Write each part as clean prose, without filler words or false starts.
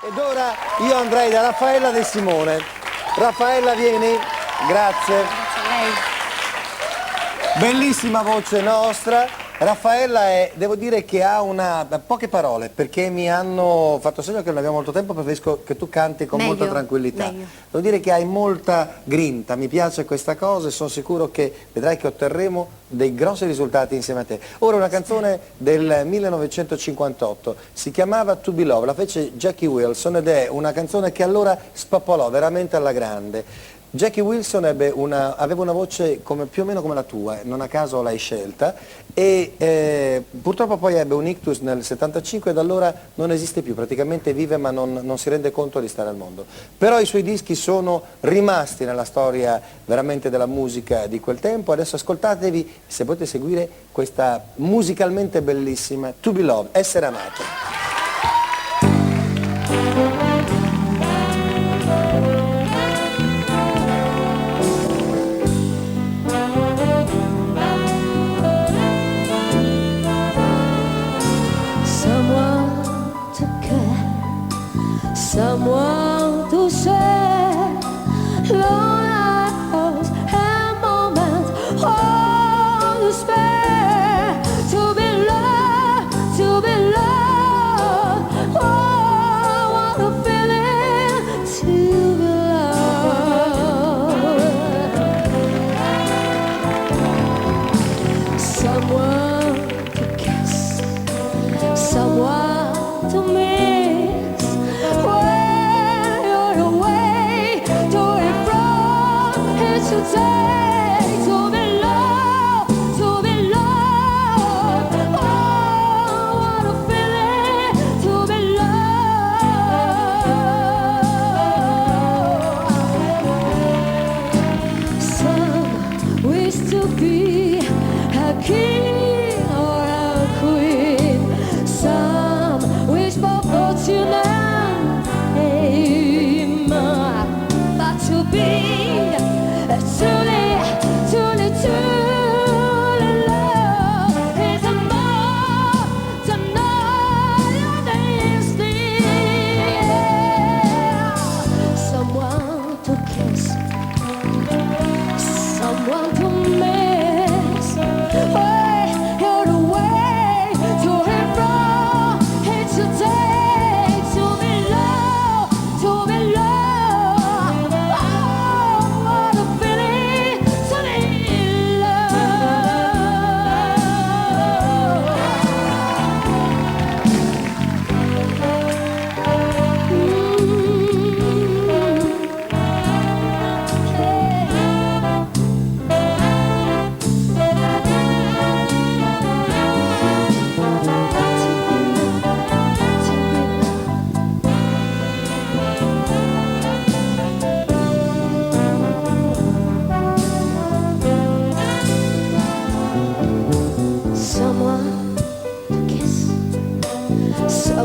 Ed ora io andrei da Raffaella De Simone. Raffaella, vieni. Grazie. Grazie a lei. Bellissima voce nostra. Raffaella devo dire che ha poche parole, perché mi hanno fatto segno che non abbiamo molto tempo, preferisco che tu canti con molta tranquillità. Meglio. Devo dire che hai molta grinta, mi piace questa cosa e sono sicuro che vedrai che otterremo dei grossi risultati insieme a te. Ora una canzone del 1958, si chiamava To Be Loved, la fece Jackie Wilson ed è una canzone che allora spopolò veramente alla grande. Jackie Wilson aveva una voce più o meno come la tua, non a caso l'hai scelta, e purtroppo poi ebbe un ictus nel 75 e da allora non esiste più, praticamente vive ma non si rende conto di stare al mondo. Però i suoi dischi sono rimasti nella storia veramente della musica di quel tempo. Adesso ascoltatevi, se potete seguire questa musicalmente bellissima To Be Loved, Essere Amato. Someone to share long hours and moments, all to spare, to be loved, to be loved. Oh, what a feeling to be loved. Someone to kiss, someone to miss.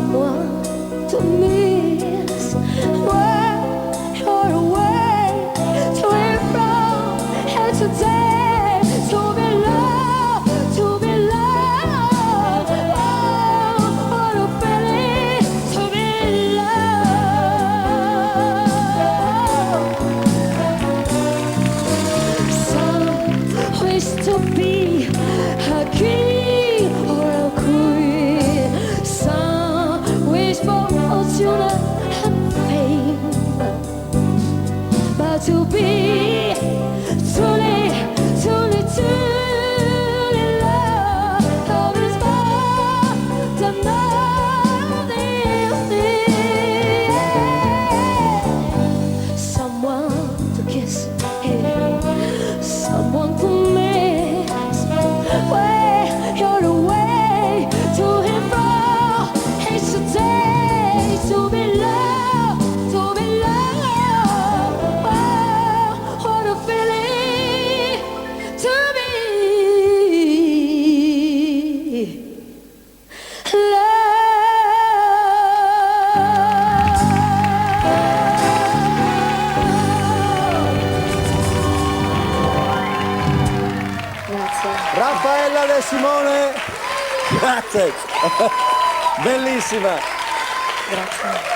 Someone to miss, where you're away, to and from, and today, to be loved, to be loved. Oh, what a feeling to be loved. Some wish to be a king or a queen. Some wish for fortune and fame, but to be truly, truly, truly loved, love is more than all these things. Someone to kiss, yeah. Someone to miss, where you're away, to and from, it's a day to be loved, to be loved. Oh, what a feeling to be Grazie. Raffaella De Simone, grazie, bellissima. Grazie.